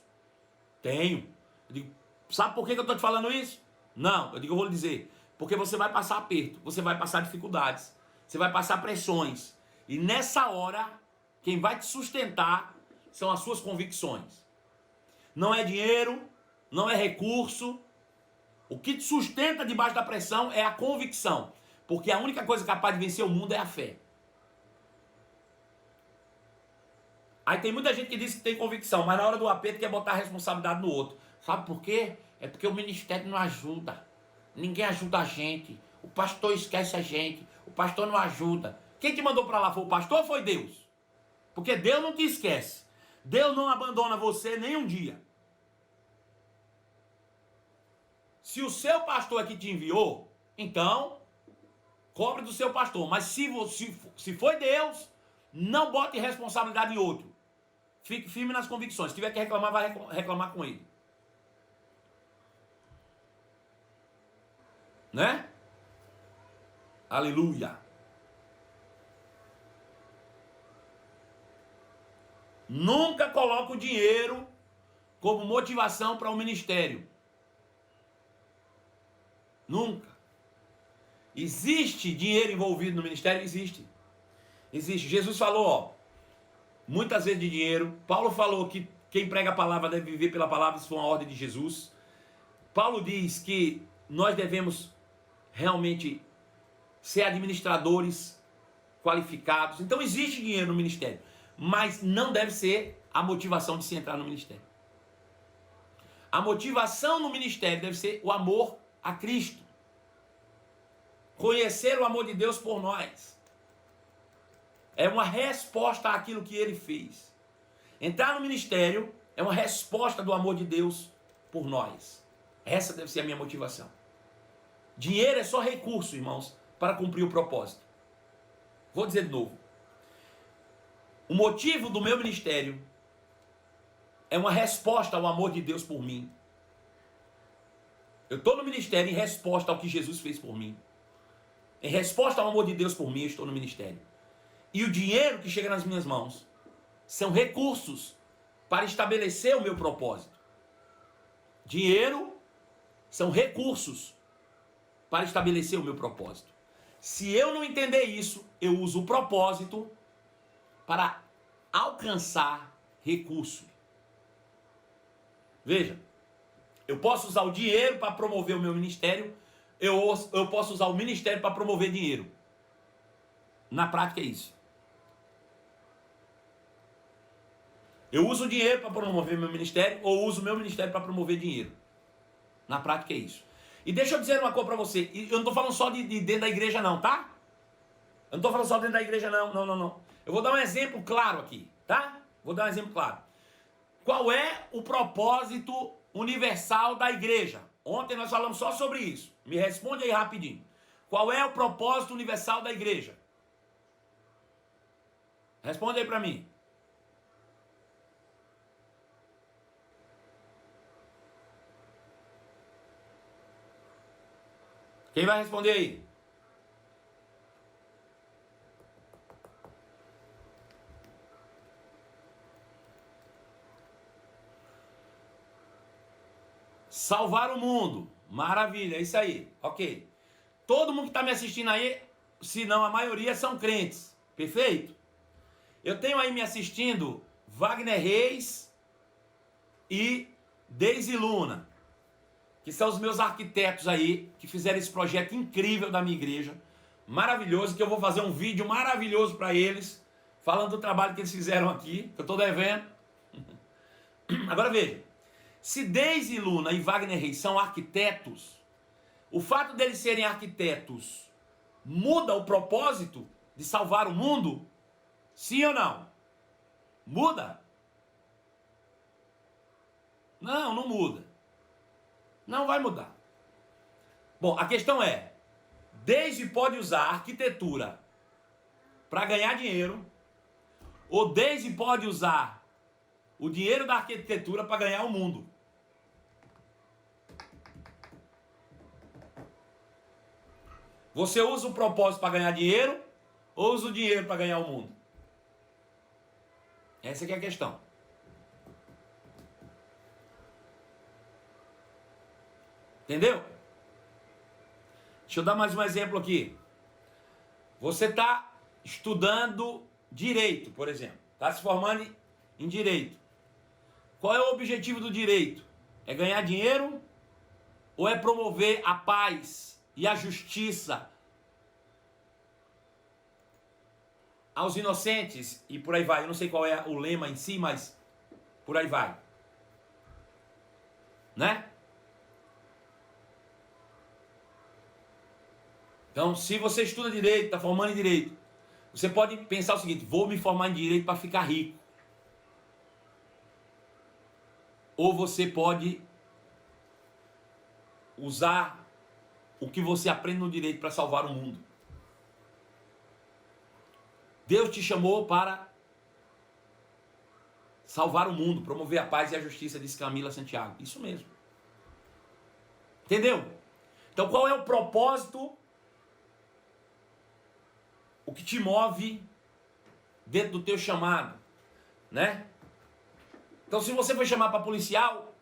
Tenho. Eu digo: sabe por que eu estou te falando isso? Não. Eu digo: eu vou lhe dizer. Porque você vai passar aperto, você vai passar dificuldades, você vai passar pressões. E nessa hora, quem vai te sustentar são as suas convicções. Não é dinheiro, não é recurso. O que te sustenta debaixo da pressão é a convicção. Porque a única coisa capaz de vencer o mundo é a fé. Aí tem muita gente que diz que tem convicção, mas na hora do aperto quer botar a responsabilidade no outro. Sabe por quê? É porque o ministério não ajuda. Ninguém ajuda a gente. O pastor esquece a gente. O pastor não ajuda. Quem te mandou para lá foi o pastor ou foi Deus? Porque Deus não te esquece. Deus não abandona você nem um dia. Se o seu pastor é que te enviou, então cobre do seu pastor. Mas se foi Deus, não bote responsabilidade em outro. Fique firme nas convicções. Se tiver que reclamar, vai reclamar com ele. Né? Aleluia. Nunca coloque o dinheiro como motivação para o ministério. Nunca. Existe dinheiro envolvido no ministério? Existe. Existe. Jesus falou, ó, muitas vezes de dinheiro. Paulo falou que quem prega a palavra deve viver pela palavra, isso foi uma ordem de Jesus. Paulo diz que nós devemos realmente ser administradores qualificados. Então existe dinheiro no ministério, mas não deve ser a motivação de se entrar no ministério. A motivação no ministério deve ser o amor a Cristo. Conhecer o amor de Deus por nós. É uma resposta àquilo que ele fez. Entrar no ministério é uma resposta do amor de Deus por nós. Essa deve ser a minha motivação. Dinheiro é só recurso, irmãos, para cumprir o propósito. Vou dizer de novo. O motivo do meu ministério é uma resposta ao amor de Deus por mim. Eu estou no ministério em resposta ao que Jesus fez por mim. Em resposta ao amor de Deus por mim, eu estou no ministério. E o dinheiro que chega nas minhas mãos são recursos para estabelecer o meu propósito. Dinheiro são recursos para estabelecer o meu propósito. Se eu não entender isso, eu uso o propósito para alcançar recurso. Veja, eu posso usar o dinheiro para promover o meu ministério, eu posso usar o ministério para promover dinheiro. Na prática é isso. Eu uso o dinheiro para promover meu ministério ou uso o meu ministério para promover dinheiro. Na prática é isso. E deixa eu dizer uma coisa para você. Eu não estou falando só de dentro da igreja não, tá? Eu não estou falando só dentro da igreja não. Não. Eu vou dar um exemplo claro aqui, tá? Vou dar um exemplo claro. Qual é o propósito universal da igreja? Ontem nós falamos só sobre isso. Me responde aí rapidinho. Qual é o propósito universal da igreja? Responde aí para mim. Quem vai responder aí? Salvar o mundo. Maravilha, é isso aí. Ok. Todo mundo que está me assistindo aí, se não a maioria, são crentes. Perfeito? Eu tenho aí me assistindo Wagner Reis e Deise Luna, que são os meus arquitetos aí, que fizeram esse projeto incrível da minha igreja, maravilhoso, que eu vou fazer um vídeo maravilhoso para eles, falando do trabalho que eles fizeram aqui, que eu estou devendo. Agora veja, se Deise Luna e Wagner Reis são arquitetos, o fato deles serem arquitetos muda o propósito de salvar o mundo? Sim ou não? Muda? Não, não muda. Não vai mudar. Bom, a questão é, Deise pode usar a arquitetura para ganhar dinheiro, ou Deise pode usar o dinheiro da arquitetura para ganhar o mundo. Você usa o propósito para ganhar dinheiro, ou usa o dinheiro para ganhar o mundo? Essa que é a questão. Entendeu? Deixa eu dar mais um exemplo aqui. Você está estudando direito, por exemplo. Está se formando em direito. Qual é o objetivo do direito? É ganhar dinheiro ou é promover a paz e a justiça aos inocentes e por aí vai? Eu não sei qual é o lema em si, mas por aí vai. Né? Então, se você estuda direito, está formando em direito, você pode pensar o seguinte: vou me formar em direito para ficar rico. Ou você pode usar o que você aprende no direito para salvar o mundo. Deus te chamou para salvar o mundo, promover a paz e a justiça, disse Camila Santiago. Isso mesmo. Entendeu? Então, qual é o propósito? O que te move dentro do teu chamado, né? Então, se você foi chamar para policial,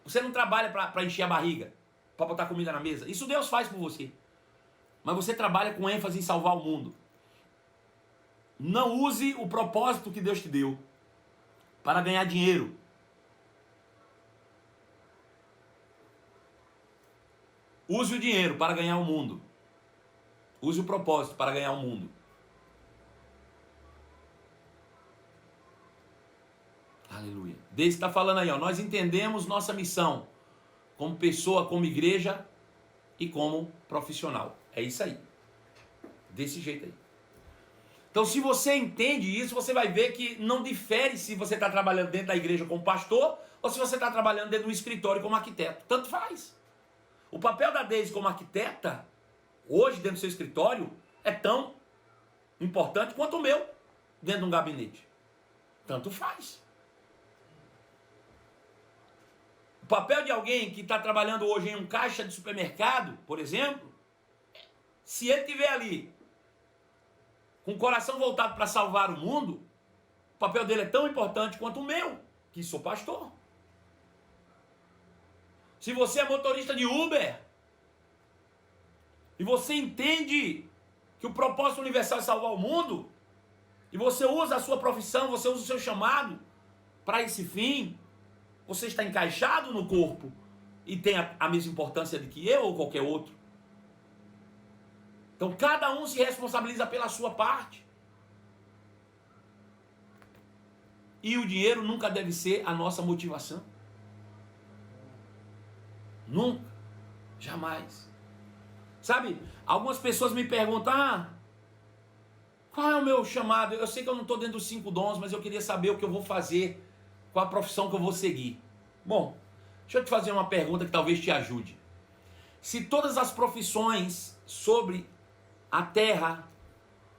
você não trabalha para encher a barriga, para botar comida na mesa. Isso Deus faz por você. Mas você trabalha com ênfase em salvar o mundo. Não use o propósito que Deus te deu para ganhar dinheiro. Use o dinheiro para ganhar o mundo. Use o propósito para ganhar o mundo. Aleluia. Deise está falando aí, ó. Nós entendemos nossa missão como pessoa, como igreja e como profissional. É isso aí. Desse jeito aí. Então, se você entende isso, você vai ver que não difere se você está trabalhando dentro da igreja como pastor ou se você está trabalhando dentro do escritório como arquiteto. Tanto faz. O papel da Deise como arquiteta, hoje dentro do seu escritório, é tão importante quanto o meu dentro de um gabinete. Tanto faz. O papel de alguém que está trabalhando hoje em um caixa de supermercado, por exemplo, se ele estiver ali com o coração voltado para salvar o mundo, o papel dele é tão importante quanto o meu, que sou pastor. Se você é motorista de Uber, e você entende que o propósito universal é salvar o mundo, e você usa a sua profissão, você usa o seu chamado para esse fim, você está encaixado no corpo e tem a mesma importância de que eu ou qualquer outro. Então cada um se responsabiliza pela sua parte. E o dinheiro nunca deve ser a nossa motivação. Nunca. Jamais. Sabe, algumas pessoas me perguntam, qual é o meu chamado? Eu sei que eu não estou dentro dos 5 dons, mas eu queria saber o que eu vou fazer, qual a profissão que eu vou seguir. Bom, deixa eu te fazer uma pergunta que talvez te ajude. Se todas as profissões sobre a terra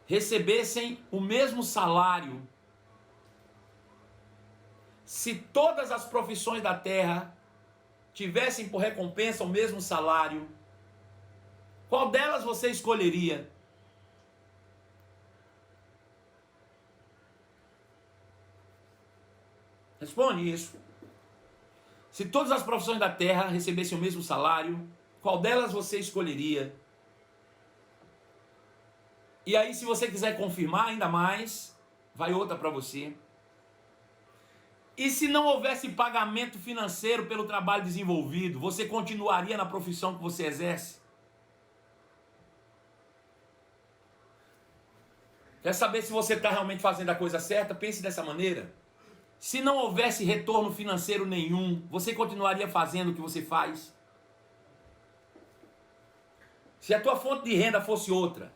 recebessem o mesmo salário, se todas as profissões da terra tivessem por recompensa o mesmo salário, qual delas você escolheria? Responde isso. Se todas as profissões da terra recebessem o mesmo salário, qual delas você escolheria? E aí, se você quiser confirmar ainda mais, vai outra para você. E se não houvesse pagamento financeiro pelo trabalho desenvolvido, você continuaria na profissão que você exerce? Quer saber se você está realmente fazendo a coisa certa? Pense dessa maneira. Se não houvesse retorno financeiro nenhum, você continuaria fazendo o que você faz? Se a tua fonte de renda fosse outra,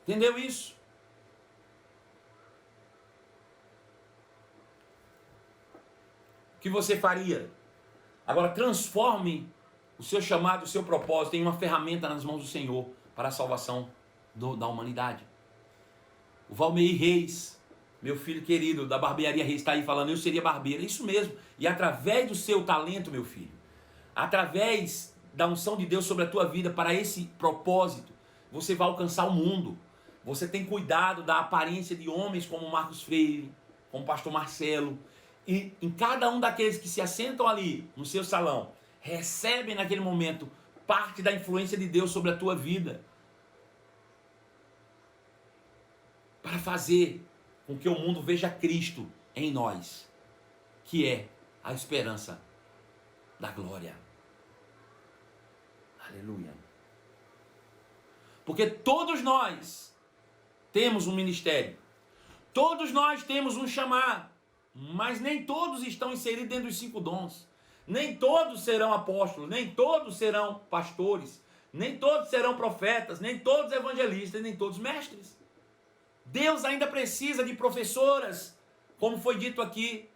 entendeu isso? O que você faria? Agora transforme o seu chamado, o seu propósito em uma ferramenta nas mãos do Senhor para a salvação da humanidade. O Valmeir Reis, meu filho querido da barbearia Reis, está aí falando, eu seria barbeiro. É isso mesmo. E através do seu talento, meu filho, através da unção de Deus sobre a tua vida para esse propósito, você vai alcançar o mundo. Você tem cuidado da aparência de homens como Marcos Freire, como o pastor Marcelo. E em cada um daqueles que se assentam ali no seu salão, recebem naquele momento parte da influência de Deus sobre a tua vida. Para fazer com que o mundo veja Cristo em nós, que é a esperança da glória. Aleluia. Porque todos nós temos um ministério. Todos nós temos um chamado. Mas nem todos estão inseridos dentro dos 5 dons. Nem todos serão apóstolos, nem todos serão pastores, nem todos serão profetas, nem todos evangelistas, nem todos mestres. Deus ainda precisa de professoras, como foi dito aqui.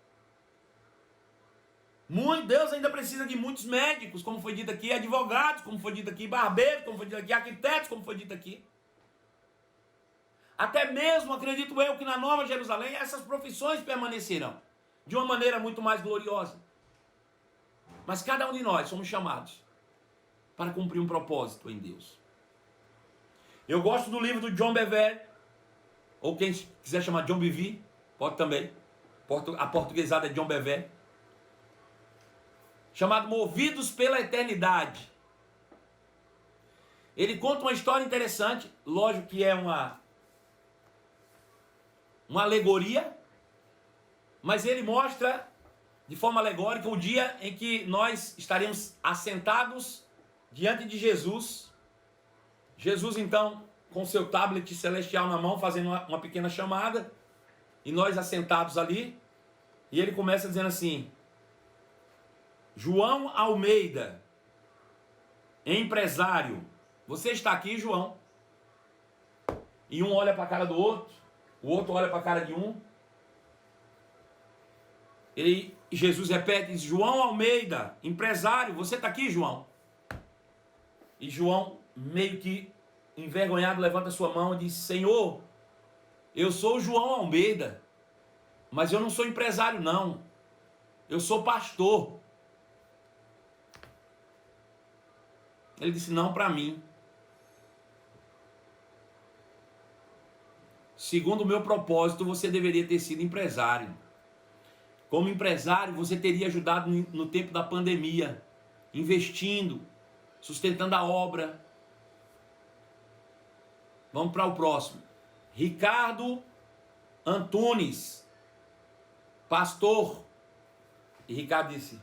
Deus ainda precisa de muitos médicos, como foi dito aqui, advogados, como foi dito aqui, barbeiros, como foi dito aqui, arquitetos, como foi dito aqui. Até mesmo, acredito eu, que na Nova Jerusalém essas profissões permanecerão de uma maneira muito mais gloriosa. Mas cada um de nós somos chamados para cumprir um propósito em Deus. Eu gosto do livro do John Bevere, ou quem quiser chamar John Bevere, pode também. A portuguesada é John Bevere. Chamado Movidos pela Eternidade. Ele conta uma história interessante, lógico que é uma alegoria, mas ele mostra de forma alegórica o dia em que nós estaremos assentados diante de Jesus. Jesus então com seu tablet celestial na mão fazendo uma pequena chamada, e nós assentados ali, e ele começa dizendo assim: João Almeida, empresário, você está aqui, João? E um olha para a cara do outro, o outro olha para a cara de um. Jesus repete, diz, João Almeida, empresário, você está aqui, João? E João, meio que envergonhado, levanta sua mão e diz, Senhor, eu sou o João Almeida, mas eu não sou empresário não, eu sou pastor. Ele disse, não para mim. Segundo o meu propósito, você deveria ter sido empresário. Como empresário, você teria ajudado no tempo da pandemia, investindo, sustentando a obra. Vamos para o próximo. Ricardo Antunes, pastor. E Ricardo disse: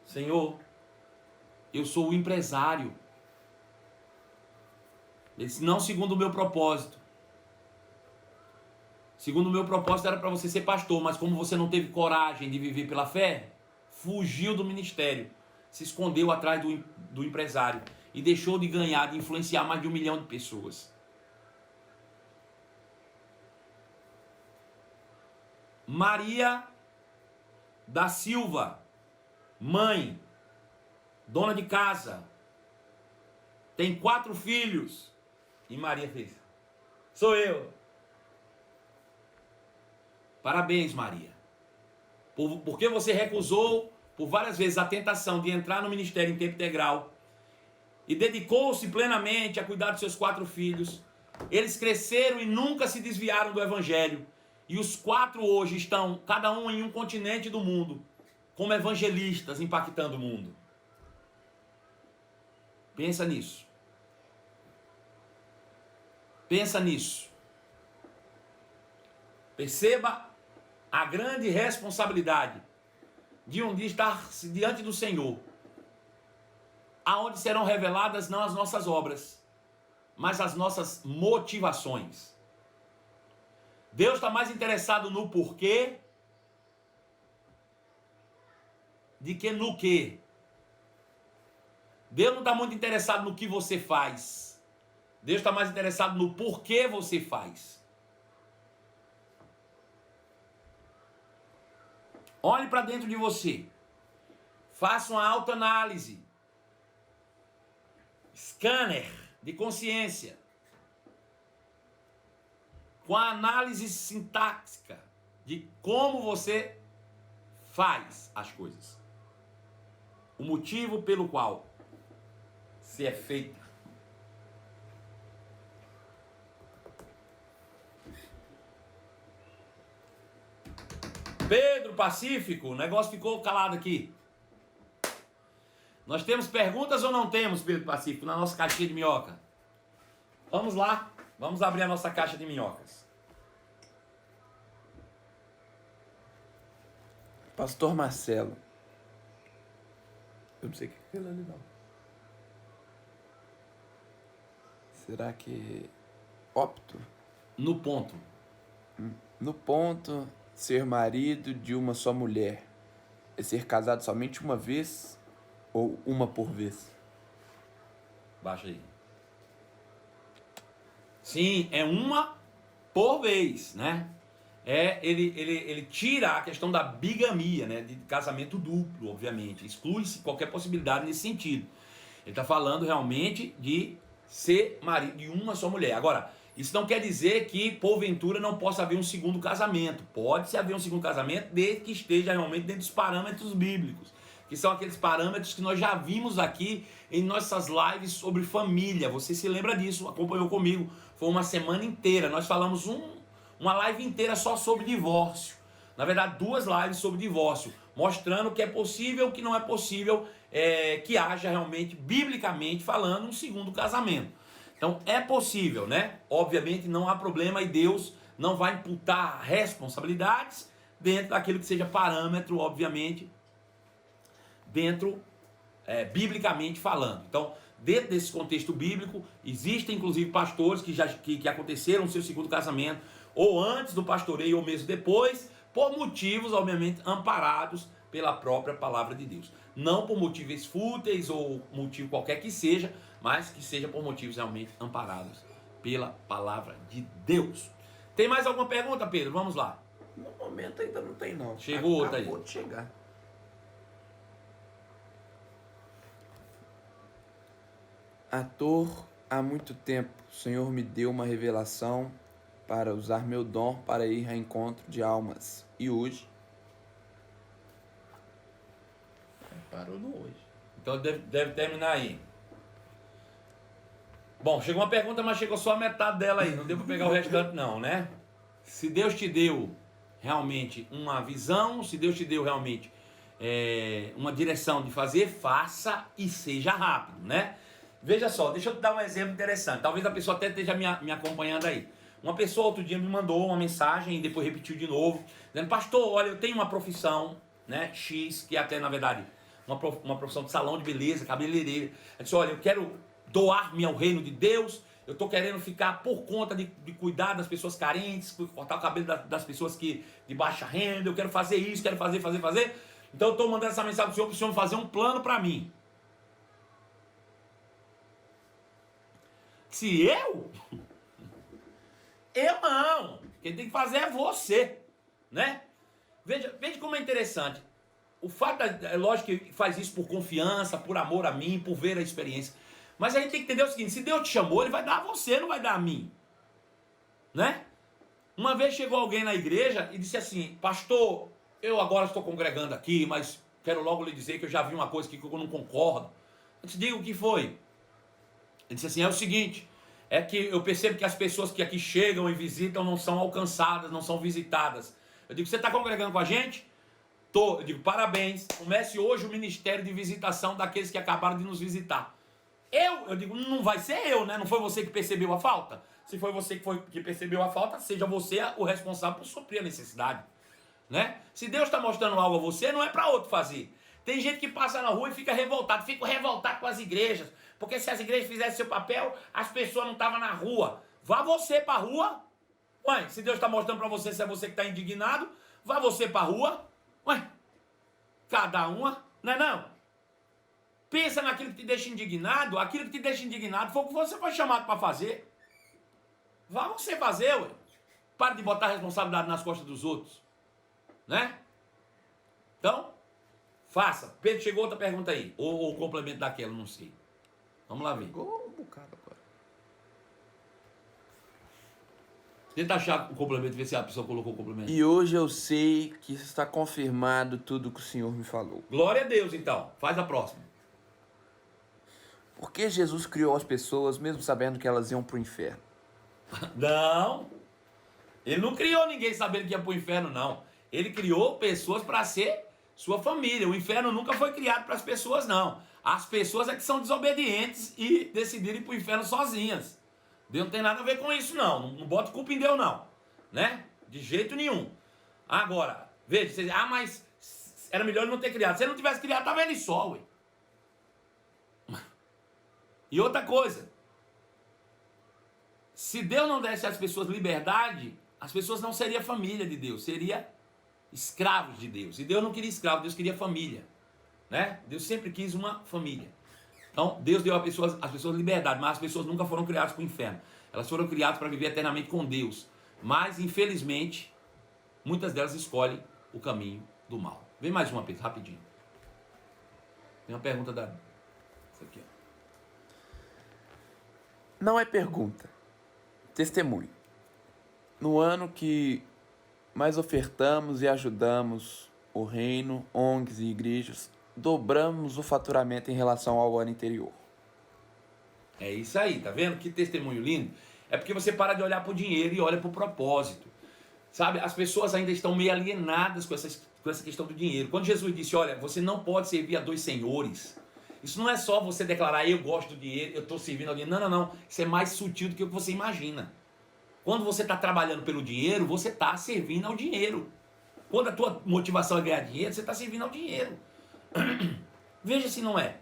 Senhor, eu sou o empresário. Ele disse: não segundo o meu propósito. Segundo o meu propósito era para você ser pastor, mas como você não teve coragem de viver pela fé, fugiu do ministério, se escondeu atrás do empresário e deixou de ganhar, de influenciar mais de 1 milhão de pessoas. Maria da Silva, mãe, dona de casa, tem 4 filhos. E Maria fez: sou eu. Parabéns, Maria. Porque você recusou por várias vezes a tentação de entrar no ministério em tempo integral e dedicou-se plenamente a cuidar dos seus 4 filhos. Eles cresceram e nunca se desviaram do evangelho. E os 4 hoje estão, cada um em um continente do mundo, como evangelistas impactando o mundo. Pensa nisso. Pensa nisso. Perceba a grande responsabilidade de um dia estar diante do Senhor, aonde serão reveladas não as nossas obras, mas as nossas motivações. Deus está mais interessado no porquê do que no quê. Deus não está muito interessado no que você faz. Deus está mais interessado no porquê você faz. Olhe para dentro de você. Faça uma autoanálise. Scanner de consciência. Com a análise sintática de como você faz as coisas. O motivo pelo qual se é feita. Pedro Pacífico, o negócio ficou calado aqui. Nós temos perguntas ou não temos, Pedro Pacífico, na nossa caixinha de minhoca? Vamos lá, vamos abrir a nossa caixa de minhocas. Pastor Marcelo. Eu não sei o que é aquilo ali, não. Será que opto? No ponto. No ponto, ser marido de uma só mulher é ser casado somente uma vez ou uma por vez? Baixa aí. Sim, é uma por vez, né? Ele tira a questão da bigamia, né? De casamento duplo, obviamente. Exclui-se qualquer possibilidade nesse sentido. Ele está falando realmente de ser marido de uma só mulher. Agora, isso não quer dizer que, porventura, não possa haver um segundo casamento. Pode-se haver um segundo casamento desde que esteja realmente dentro dos parâmetros bíblicos, que são aqueles parâmetros que nós já vimos aqui em nossas lives sobre família. Você se lembra disso, acompanhou comigo. Foi uma semana inteira. Nós falamos uma live inteira só sobre divórcio. Na verdade, 2 lives sobre divórcio, mostrando que é possível, o que não é possível, que haja realmente, biblicamente falando, um segundo casamento. Então, é possível, né? Obviamente, não há problema e Deus não vai imputar responsabilidades dentro daquilo que seja parâmetro, obviamente, dentro, biblicamente falando. Então, dentro desse contexto bíblico, existem inclusive pastores que aconteceram o seu segundo casamento, ou antes do pastoreio, ou mesmo depois, por motivos, obviamente, amparados pela própria palavra de Deus. Não por motivos fúteis ou motivo qualquer que seja, mas que seja por motivos realmente amparados pela palavra de Deus. Tem mais alguma pergunta, Pedro? Vamos lá. No momento ainda não tem, não. Chegou outra aí. Acabou de chegar. Ator, há muito tempo, o Senhor me deu uma revelação para usar meu dom para ir ao encontro de almas. E hoje? Parou no hoje. Então deve terminar aí. Bom, chegou uma pergunta, mas chegou só a metade dela aí. Não deu para pegar o restante não, né? Se Deus te deu realmente uma visão, se Deus te deu realmente uma direção de fazer, faça e seja rápido, né? Veja só, deixa eu te dar um exemplo interessante. Talvez a pessoa até esteja me acompanhando aí. Uma pessoa outro dia me mandou uma mensagem e depois repetiu de novo, dizendo: pastor, olha, eu tenho uma profissão, né, X, que é até na verdade uma profissão de salão de beleza, cabeleireira. Ela disse: olha, eu quero doar-me ao reino de Deus, eu estou querendo ficar por conta de cuidar das pessoas carentes, cortar o cabelo das pessoas de baixa renda, eu quero fazer isso, quero fazer. Então eu estou mandando essa mensagem para o senhor fazer um plano para mim. Se eu não. Quem tem que fazer é você, né? Veja como é interessante. O fato, é lógico que faz isso por confiança, por amor a mim, por ver a experiência. Mas a gente tem que entender o seguinte: se Deus te chamou, Ele vai dar a você, não vai dar a mim, né? Uma vez chegou alguém na igreja e disse assim: pastor, eu agora estou congregando aqui, mas quero logo lhe dizer que eu já vi uma coisa aqui que eu não concordo. Eu disse: diga o que foi. Ele disse assim: é o seguinte, é que eu percebo que as pessoas que aqui chegam e visitam não são alcançadas, não são visitadas. Eu digo: você está congregando com a gente? Tô. Eu digo: parabéns, comece hoje o ministério de visitação daqueles que acabaram de nos visitar. Eu digo: não vai ser eu, né? Não foi você que percebeu a falta? Se foi você que percebeu a falta, seja você o responsável por suprir a necessidade, né? Se Deus está mostrando algo a você, não é para outro fazer. Tem gente que passa na rua e fica revoltado com as igrejas, porque se as igrejas fizessem seu papel, as pessoas não estavam na rua. Vá você para a rua. Ué, se Deus está mostrando para você, se é você que está indignado, vá você para a rua. Ué, cada uma, não é não? Pensa naquilo que te deixa indignado. Aquilo que te deixa indignado foi o que você foi chamado para fazer. Vá você fazer, ué. Para de botar a responsabilidade nas costas dos outros, né? Então, faça. Pedro, chegou outra pergunta aí. Ou o complemento daquela, não sei. Vamos lá ver. Chegou um bocado agora. Tenta achar o complemento, ver se a pessoa colocou o complemento. E hoje eu sei que está confirmado tudo que o Senhor me falou. Glória a Deus, então. Faz a próxima. Por que Jesus criou as pessoas mesmo sabendo que elas iam para o inferno? Não. Ele não criou ninguém sabendo que ia para o inferno, não. Ele criou pessoas para ser sua família. O inferno nunca foi criado para as pessoas, não. As pessoas é que são desobedientes e decidiram ir para o inferno sozinhas. Deus não tem nada a ver com isso, não. Não bota culpa em Deus, não. Né? De jeito nenhum. Agora, veja, você diz: mas era melhor ele não ter criado. Se ele não tivesse criado, estava ele só, ué. E outra coisa, se Deus não desse às pessoas liberdade, as pessoas não seriam família de Deus, seria escravos de Deus. E Deus não queria escravo, Deus queria família, né? Deus sempre quis uma família. Então, Deus deu às pessoas liberdade, mas as pessoas nunca foram criadas para o inferno. Elas foram criadas para viver eternamente com Deus. Mas, infelizmente, muitas delas escolhem o caminho do mal. Vem mais uma, Pedro, rapidinho. Tem uma pergunta da... Isso aqui, ó. Não é pergunta. Testemunho. No ano que mais ofertamos e ajudamos o reino, ONGs e igrejas, dobramos o faturamento em relação ao ano anterior. É isso aí, tá vendo? Que testemunho lindo. É porque você para de olhar para o dinheiro e olha para o propósito. Sabe, as pessoas ainda estão meio alienadas com essa questão do dinheiro. Quando Jesus disse: olha, você não pode servir a dois senhores. Isso não é só você declarar: eu gosto do dinheiro, eu estou servindo ao dinheiro. Não. Isso é mais sutil do que o que você imagina. Quando você está trabalhando pelo dinheiro, você está servindo ao dinheiro. Quando a tua motivação é ganhar dinheiro, você está servindo ao dinheiro. Veja se não é.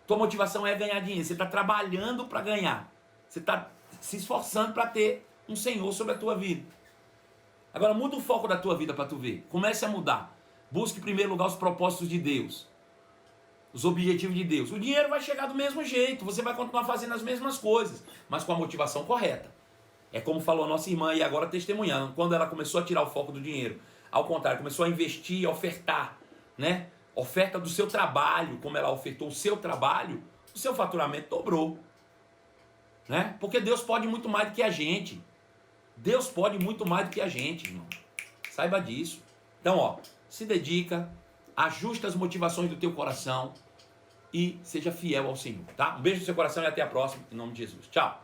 Tua motivação é ganhar dinheiro. Você está trabalhando para ganhar. Você está se esforçando para ter um Senhor sobre a tua vida. Agora muda o foco da tua vida para tu ver. Comece a mudar. Busque em primeiro lugar os propósitos de Deus. Os objetivos de Deus. O dinheiro vai chegar do mesmo jeito. Você vai continuar fazendo as mesmas coisas, mas com a motivação correta. É como falou a nossa irmã aí agora testemunhando. Quando ela começou a tirar o foco do dinheiro. Ao contrário, começou a investir, a ofertar, né? Oferta do seu trabalho, como ela ofertou o seu trabalho, o seu faturamento dobrou, né? Porque Deus pode muito mais do que a gente. Deus pode muito mais do que a gente, irmão. Saiba disso. Então, ó, se dedica, ajusta as motivações do teu coração e seja fiel ao Senhor, tá? Um beijo no seu coração e até a próxima, em nome de Jesus. Tchau.